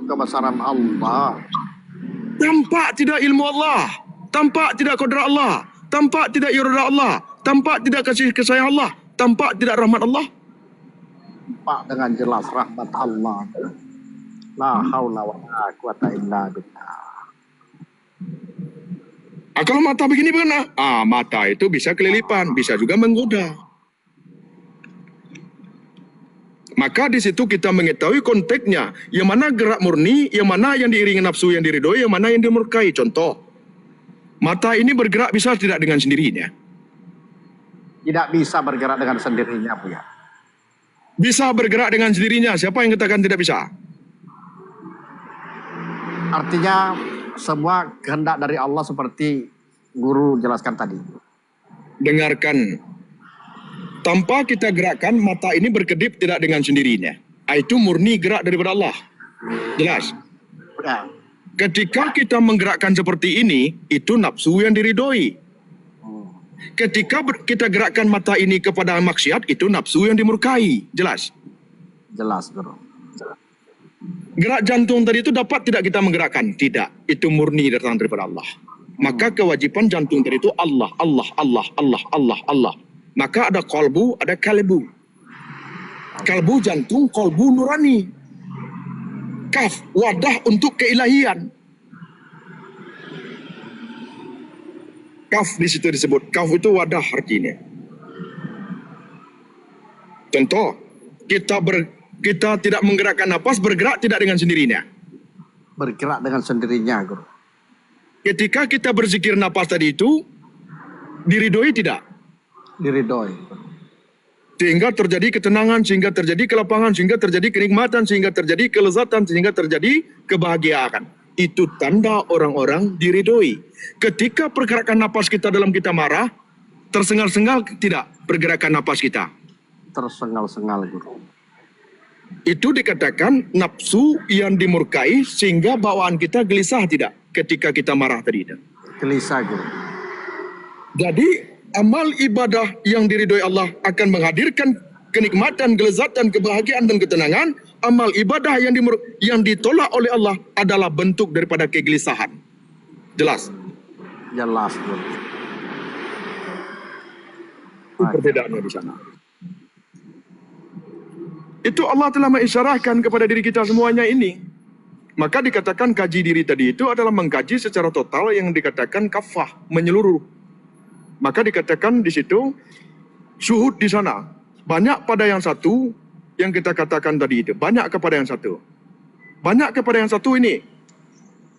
Kebesaran Allah. Tampak tidak ilmu Allah. Tampak tidak kodrat Allah. Tampak tidak irada Allah. Tampak tidak kasih sayang Allah. Tampak tidak rahmat Allah. Pak, dengan jelas rahmat Allah. La haula wa la quwata illa billah. Kalau mata begini bagaimana? Mata itu bisa kelilipan, bisa juga menggoda. Maka di situ kita mengetahui konteksnya, yang mana gerak murni, yang mana yang diiringi nafsu yang diridhoi, yang mana yang dimurkai. Contoh, mata ini bergerak bisa tidak dengan sendirinya? Tidak bisa bergerak dengan sendirinya, Bu ya. Bisa bergerak dengan sendirinya. Siapa yang katakan tidak bisa? Artinya semua kehendak dari Allah seperti guru jelaskan tadi. Dengarkan. Tanpa kita gerakkan, mata ini berkedip tidak dengan sendirinya. Itu murni gerak daripada Allah. Jelas? Ya. Ketika kita menggerakkan seperti ini, itu nafsu yang diridhoi. Ketika kita gerakkan mata ini kepada maksiat, itu nafsu yang dimurkai. Jelas? Jelas, Guru. Gerak jantung tadi itu dapat tidak kita menggerakkan? Tidak. Itu murni datang daripada Allah. Maka kewajiban jantung tadi itu Allah. Maka ada qalbu, ada kalbu. Kalbu jantung, qalbu nurani. Kaf, wadah untuk keilahian. Kaf di situ disebut. Kaf itu wadah artinya. Contoh, kita tidak menggerakkan napas, bergerak tidak dengan sendirinya. Bergerak dengan sendirinya, Guru. Ketika kita berzikir napas tadi itu, diridhoi tidak? Diridhoi. Sehingga terjadi ketenangan, sehingga terjadi kelapangan, sehingga terjadi kenikmatan, sehingga terjadi kelezatan, sehingga terjadi kebahagiaan. Itu tanda orang-orang diridhoi. Ketika pergerakan napas kita dalam kita marah, tersengal-sengal tidak pergerakan napas kita? Tersengal-sengal, Guru. Itu dikatakan nafsu yang dimurkai sehingga bawaan kita gelisah tidak ketika kita marah tadi itu. Gelisah, Guru. Jadi amal ibadah yang diridhoi Allah akan menghadirkan kenikmatan, kelezatan, kebahagiaan dan ketenangan. Amal ibadah yang ditolak oleh Allah adalah bentuk daripada kegelisahan. Jelas? Jelas, Guru. Itu perbedaannya di sana. Itu Allah telah mengisyarahkan kepada diri kita semuanya ini. Maka dikatakan kaji diri tadi itu adalah mengkaji secara total yang dikatakan kafah, menyeluruh. Maka dikatakan di situ, syuhud di sana. Banyak pada yang satu, yang kita katakan tadi itu. Banyak kepada yang satu. Banyak kepada yang satu ini.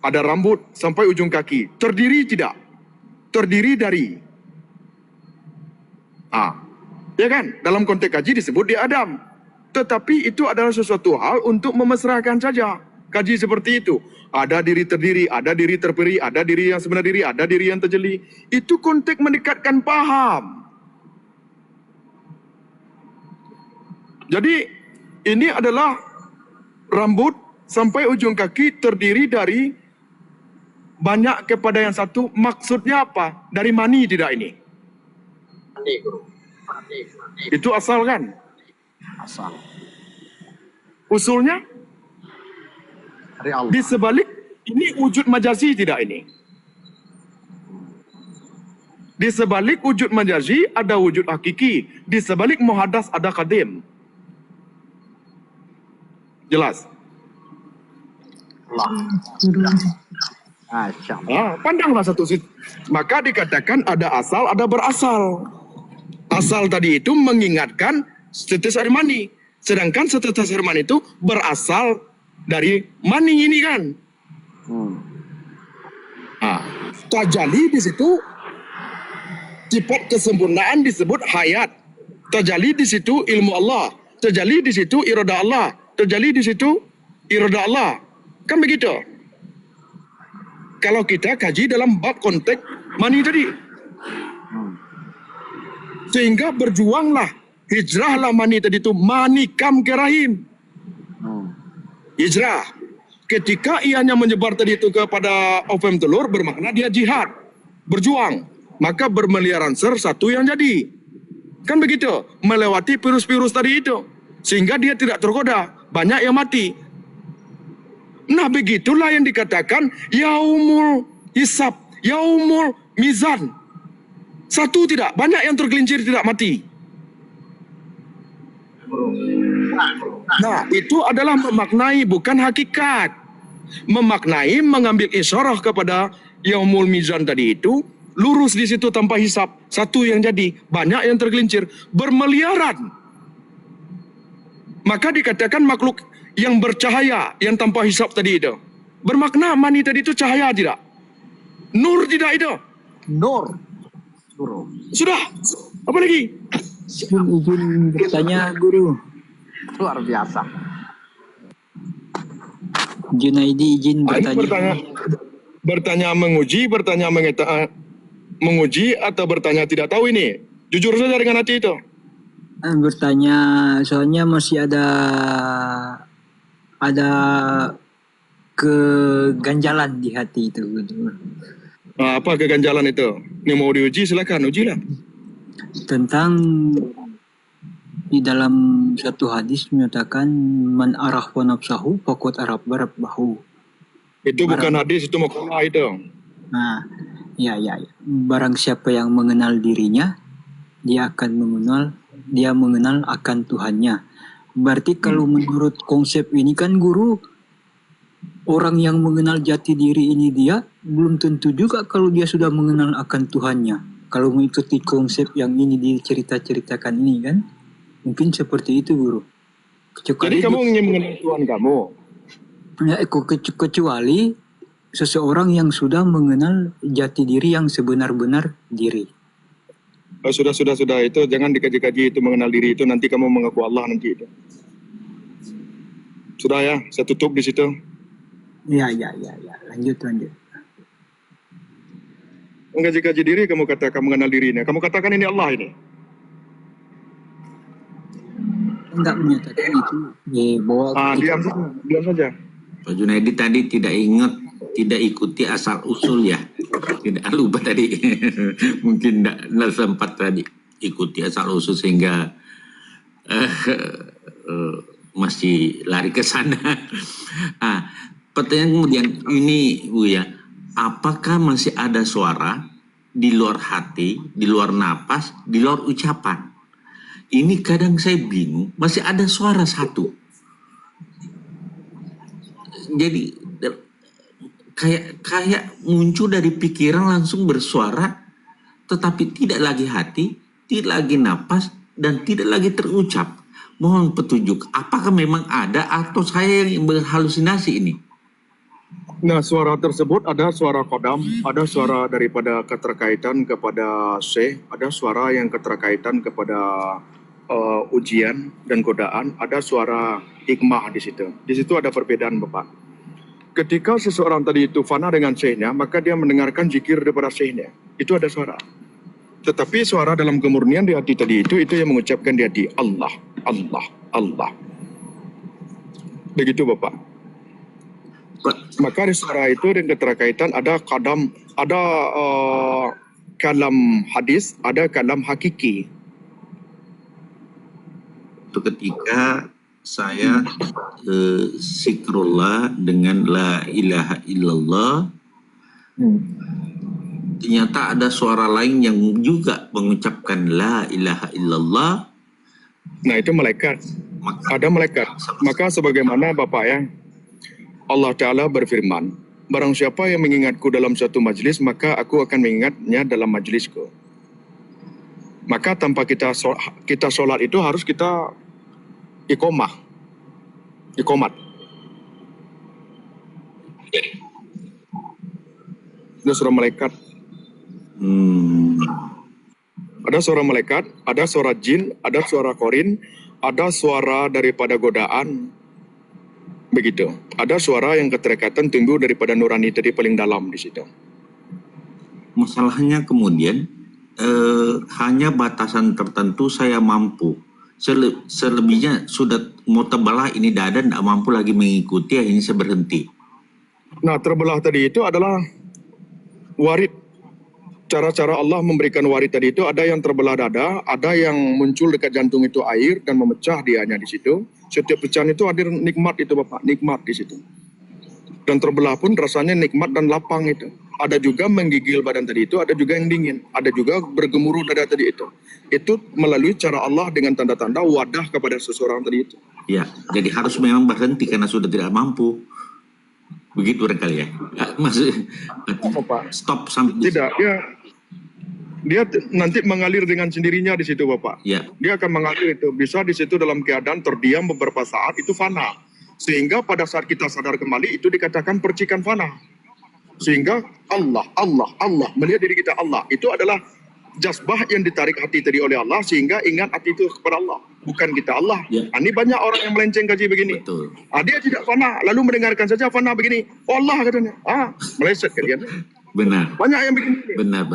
Ada rambut sampai ujung kaki. Terdiri tidak? Terdiri dari. Ya kan? Dalam konteks kaji disebut di Adam. Tetapi itu adalah sesuatu hal untuk memesrakan saja. Kaji seperti itu. Ada diri terdiri, ada diri terperi, ada diri yang sebenar diri, ada diri yang terjeli. Itu konteks mendekatkan paham. Jadi ini adalah rambut sampai ujung kaki terdiri dari banyak kepada yang satu. Maksudnya apa? Dari mani tidak ini? Itu asal kan? Asal. Usulnya? Dari Allah. Di sebalik ini wujud majazi tidak ini? Di sebalik wujud majazi ada wujud hakiki. Di sebalik muhadas ada qadim. Jelas? Allah. Masya Allah. Pandanglah satu sisi. Maka dikatakan ada asal, ada berasal. Asal tadi itu mengingatkan setetes air mani. Sedangkan setetes air mani itu berasal dari mani ini kan. Tajali di situ sifat kesempurnaan disebut hayat. Tajali di situ ilmu Allah. Tajali di situ irada Allah. Tajali di situ irada Allah. Kan begitu. Kalau kita kaji dalam bab konteks mani tadi. Sehingga berjuanglah, hijrahlah mani tadi itu manikam ke rahim. Hijrah. Ketika ianya menyebar tadi itu kepada ovum telur, bermakna dia jihad. Berjuang. Maka bermeliaran satu yang jadi. Kan begitu. Melewati virus-virus tadi itu. Sehingga dia tidak tergoda. Banyak yang mati. Nah begitulah yang dikatakan yaumul hisab. Yaumul mizan. Satu tidak. Banyak yang tergelincir tidak mati. Nah, itu adalah memaknai bukan hakikat. Memaknai mengambil isyarah kepada yaumul mizan tadi itu, lurus di situ tanpa hisab. Satu yang jadi, banyak yang tergelincir, bermeliaran. Maka dikatakan makhluk yang bercahaya, yang tanpa hisab tadi itu. Bermakna mani tadi itu cahaya tidak? Nur tidak itu? Nur. Sudah, apa lagi? Izin bertanya guru. Luar biasa. Junaidi izin bertanya menguji, menguji atau bertanya tidak tahu ini. Jujur saja dengan hati itu. Bertanya, soalnya masih ada keganjalan di hati itu. Apa keganjalan itu? Ini mau diuji silakan ujilah. Tentang di dalam satu hadis menyatakan man arahwa nafsahu faqad arabbahu. Itu bukan hadis, itu makalah itu. Nah, ya. Barang siapa yang mengenal dirinya, dia mengenal akan Tuhannya. Berarti kalau menurut konsep ini kan guru, orang yang mengenal jati diri ini dia belum tentu juga kalau dia sudah mengenal akan Tuhannya. Kalau mengikuti konsep yang ini diceritakan ini kan, mungkin seperti itu guru. Jadi kamu ingin mengenal Tuhan kamu? Ya, kecuali seseorang yang sudah mengenal jati diri yang sebenar-benar diri. Sudah itu jangan dikaji-kaji itu mengenal diri itu, nanti kamu mengaku Allah nanti itu. Sudah ya, saya tutup di situ. Ya. Lanjut. Mengkaji-kaji diri, kamu katakan mengenal dirinya. Kamu katakan ini Allah ini. Enggak menyatakan itu. Diam saja. Pak Junaidi tadi tidak ikuti asal usul ya. Tidak lupa tadi. Mungkin tidak sempat tadi ikuti asal usul sehingga masih lari ke sana. Pertanyaan kemudian ini Bu ya, apakah masih ada suara di luar hati, di luar napas, di luar ucapan. Ini kadang saya bingung, masih ada suara satu. Jadi kayak muncul dari pikiran langsung bersuara, tetapi tidak lagi hati, tidak lagi napas, dan tidak lagi terucap. Mohon petunjuk, apakah memang ada atau saya yang berhalusinasi ini? Nah, suara tersebut ada suara kodam, ada suara daripada keterkaitan kepada syekh, ada suara yang keterkaitan kepada ujian dan godaan, ada suara hikmah di situ. Di situ ada perbedaan, Bapak. Ketika seseorang tadi itu fana dengan syekhnya, maka dia mendengarkan zikir daripada syekhnya. Itu ada suara. Tetapi suara dalam kemurnian di hati tadi itu yang mengucapkan di hati Allah, Allah, Allah. Begitu, Bapak. Maka di suara itu dengan keterkaitan ada kadam, ada kalam hadis, ada kalam hakiki. Itu ketika saya zikrullah dengan la ilaha illallah, ternyata ada suara lain yang juga mengucapkan la ilaha illallah. Nah, itu malaikat. Ada malaikat. Maka sebagaimana Bapak ya, Allah Ta'ala berfirman, barang siapa yang mengingatku dalam satu majlis, maka aku akan mengingatnya dalam majlisku. Maka tanpa kita sholat itu harus kita ikomat. Ada suara malaikat. Ada suara malaikat, ada suara jin, ada suara korin, ada suara daripada godaan. Begitu. Ada suara yang keterkaitan tumbuh daripada nurani tadi paling dalam di situ. Masalahnya kemudian hanya batasan tertentu saya mampu. Selebihnya sudah mau terbelah ini dada, tidak mampu lagi mengikuti, akhirnya saya berhenti. Nah, terbelah tadi itu adalah warid. Cara-cara Allah memberikan warid tadi itu ada yang terbelah dada, ada yang muncul dekat jantung itu air dan memecah dianya di situ. Setiap pecahan itu hadir nikmat itu, Bapak, nikmat di situ. Dan terbelah pun rasanya nikmat dan lapang itu. Ada juga menggigil badan tadi itu, ada juga yang dingin, ada juga bergemuruh dada tadi itu. Itu melalui cara Allah dengan tanda-tanda wadah kepada seseorang tadi itu. Ya, jadi harus memang berhenti karena sudah tidak mampu. Begitu barangkali ya. Maksud stop sampai tidak, dia nanti mengalir dengan sendirinya di situ, Bapak. Ya. Dia akan mengalir itu, bisa di situ dalam keadaan terdiam beberapa saat itu fana. Sehingga pada saat kita sadar kembali itu dikatakan percikan fana. Sehingga Allah melihat diri kita Allah. Itu adalah jazbah yang ditarik hati tadi oleh Allah sehingga ingat hati itu kepada Allah, bukan kita Allah. Ya. Ini banyak orang yang melenceng kaji begini. Betul. Dia tidak fana, lalu mendengarkan saja fana begini. Oh Allah katanya. Meleset kan. Benar. Banyak yang begini. Benar.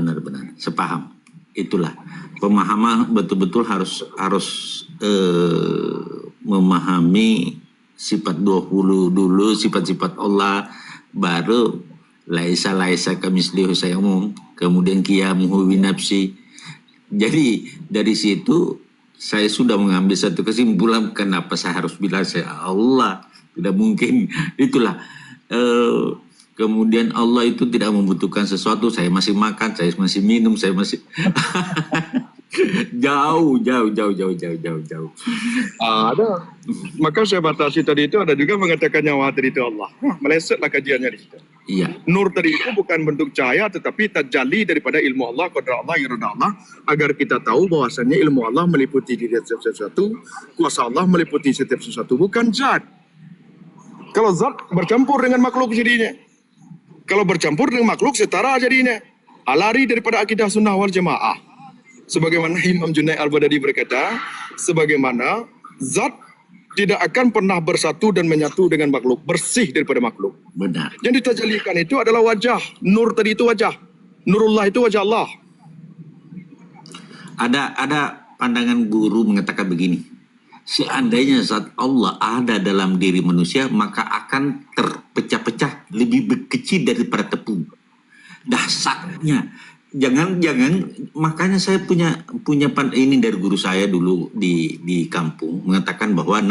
Sepaham. Itulah pemahaman betul-betul harus memahami sifat 20 dulu, sifat-sifat Allah, baru laisa kamislihi syai'un, kemudian qiyamuhu bi nafsi. Jadi dari situ saya sudah mengambil satu kesimpulan, kenapa saya harus bilang saya Allah, tidak mungkin. Itulah kemudian Allah itu tidak membutuhkan sesuatu, saya masih makan, saya masih minum, saya masih jauh. Ada. Maka saya batasi tadi itu ada juga mengatakan nyawa tadi itu Allah. Melesetlah kajiannya di situ. Iya. Nur tadi itu bukan bentuk cahaya tetapi tajalli daripada ilmu Allah, qadar Allah, irada Allah, agar kita tahu bahwasannya ilmu Allah meliputi diri setiap sesuatu, kuasa Allah meliputi setiap sesuatu, bukan zat. Kalau zat bercampur dengan makhluk jadinya. Kalau bercampur dengan makhluk setara jadinya. Lari daripada akidah sunnah wal jamaah. Sebagaimana Imam Junaid al-Baghdadi berkata, sebagaimana zat tidak akan pernah bersatu dan menyatu dengan makhluk, bersih daripada makhluk. Benar. Yang ditajalikan itu adalah wajah. Nur tadi itu wajah. Nurullah itu wajah Allah. Ada pandangan guru mengatakan begini. Seandainya zat Allah ada dalam diri manusia, maka akan terpecah-pecah lebih kecil daripada tepung. Dahsyatnya. Jangan makanya saya punya ini dari guru saya dulu di kampung mengatakan bahwa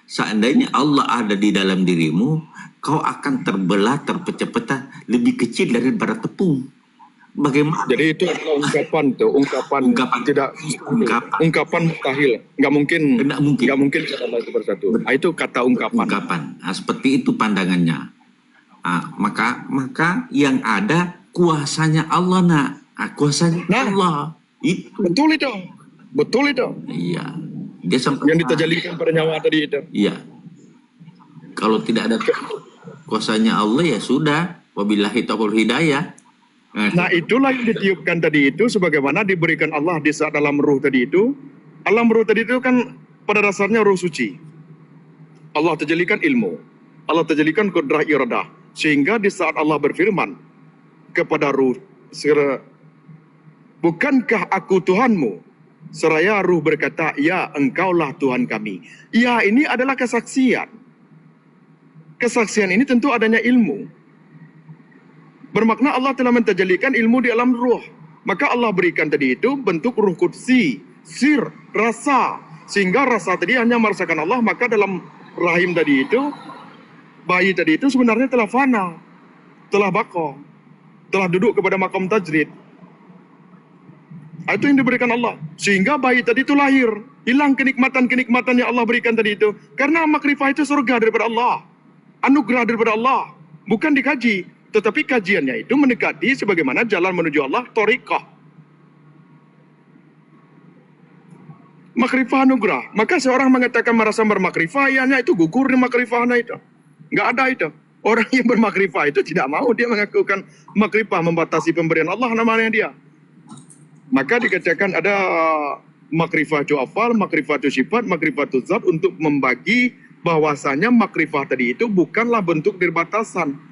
seandainya Allah ada di dalam dirimu, kau akan terbelah, terpecah-pecah lebih kecil daripada tepung. Bagaimana? Jadi itu adalah ungkapan mustahil, nggak mungkin itu bersatu. Itu kata ungkapan. Nah, seperti itu pandangannya. Maka yang ada kuasanya Allah, nak. Kuasanya Allah. Itu. Betul itu. Iya. Dia sampai Yang ditajalikan pada nyawa tadi itu. Iya. Kalau tidak ada kuasanya Allah, ya sudah. Wabillahi taufiq hidayah. Nah, itulah yang ditiupkan tadi itu, sebagaimana diberikan Allah di saat dalam ruh tadi itu. Alam ruh tadi itu kan pada dasarnya ruh suci. Allah terjadikan ilmu. Allah terjadikan kudrah iradah. Sehingga di saat Allah berfirman kepada ruh, bukankah aku Tuhanmu? Seraya ruh berkata, ya, engkaulah Tuhan kami. Ya, ini adalah kesaksian. Kesaksian ini tentu adanya ilmu. Bermakna Allah telah mentajalikan ilmu di alam ruh. Maka Allah berikan tadi itu bentuk ruh qudsi, sir, rasa. Sehingga rasa tadi hanya merasakan Allah. Maka dalam rahim tadi itu, bayi tadi itu sebenarnya telah fana, telah baqo, telah duduk kepada makom tajrid. Itu yang diberikan Allah. Sehingga bayi tadi itu lahir. Hilang kenikmatan-kenikmatan yang Allah berikan tadi itu. Karena makrifah itu surga daripada Allah. Anugerah daripada Allah. Bukan dikaji. Tetapi kajiannya itu mendekati sebagaimana jalan menuju Allah, thoriqah. Makrifah anugerah. Maka seorang mengatakan merasa bermakrifah, ianya itu gugur di makrifahnya itu. Nggak ada itu. Orang yang bermakrifah itu tidak mau dia mengakukan makrifah, membatasi pemberian Allah namanya dia. Maka dikatakan ada makrifah afal, makrifah sifat, makrifah zat untuk membagi bahwasanya makrifah tadi itu bukanlah bentuk dirbatasan.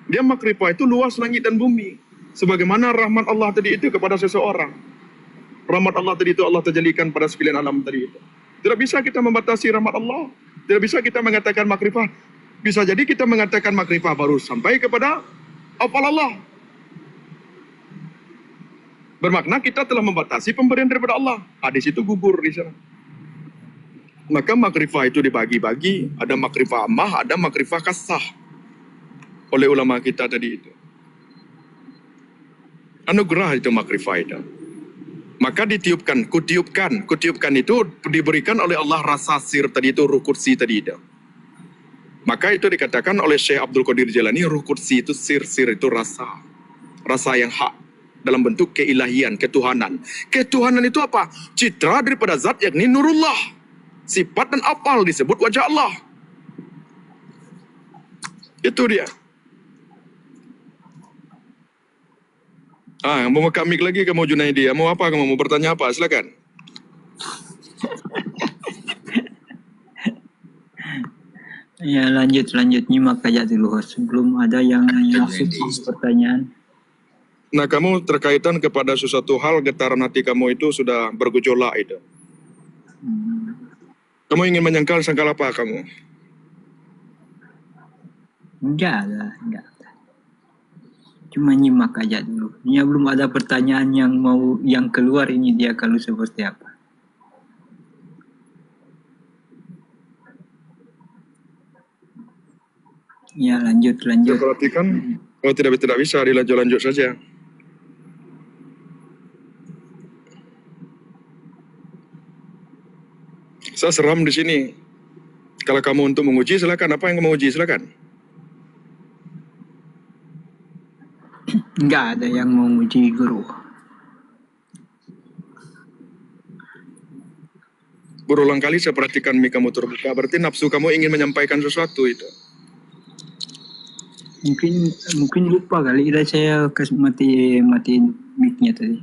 Dia makrifah itu luas langit dan bumi. Sebagaimana rahmat Allah tadi itu kepada seseorang. Rahmat Allah tadi itu Allah terjadikan pada sekalian alam tadi itu. Tidak bisa kita membatasi rahmat Allah. Tidak bisa kita mengatakan makrifah. Bisa jadi kita mengatakan makrifah baru sampai kepada afal Allah. Bermakna kita telah membatasi pemberian daripada Allah. Di situ gugur di sana. Maka makrifah itu dibagi-bagi. Ada makrifah ammah, ada makrifah kasah. Oleh ulama kita tadi itu. Anugerah itu makrifah itu. Maka kutiupkan itu diberikan oleh Allah rasa sir tadi itu, ruh qudsi tadi itu. Maka itu dikatakan oleh Syekh Abdul Qadir Jailani, ruh qudsi itu sir itu rasa yang hak dalam bentuk keilahian, ketuhanan. Ketuhanan itu apa? Citra daripada zat yakni nurullah. Sifat dan apal disebut wajah Allah. Itu dia. Mau kamik lagi kamu Junaidi? Mau apa kamu? Mau bertanya apa? Silakan. Ya lanjut nyimak aja dulu sebelum ada yang masuk pertanyaan. Nah, kamu terkaitan kepada sesuatu hal getaran hati kamu itu sudah bergejolak itu. Kamu ingin menyangkal apa kamu? Enggak. Cuma nyimak aja dulu. Ini belum ada pertanyaan yang keluar ini dia kalau seperti apa. Ya lanjut. Saya perhatikan, tidak bisa dilanjut saja. Saya seram di sini. Kalau kamu untuk menguji silakan. Apa yang kamu uji silakan. Enggak ada yang mau uji guru. Berulang kali saya perhatikan mik kamu terbuka. Berarti nafsu kamu ingin menyampaikan sesuatu itu. Mungkin lupa kali. Saya mati mic-nya tadi.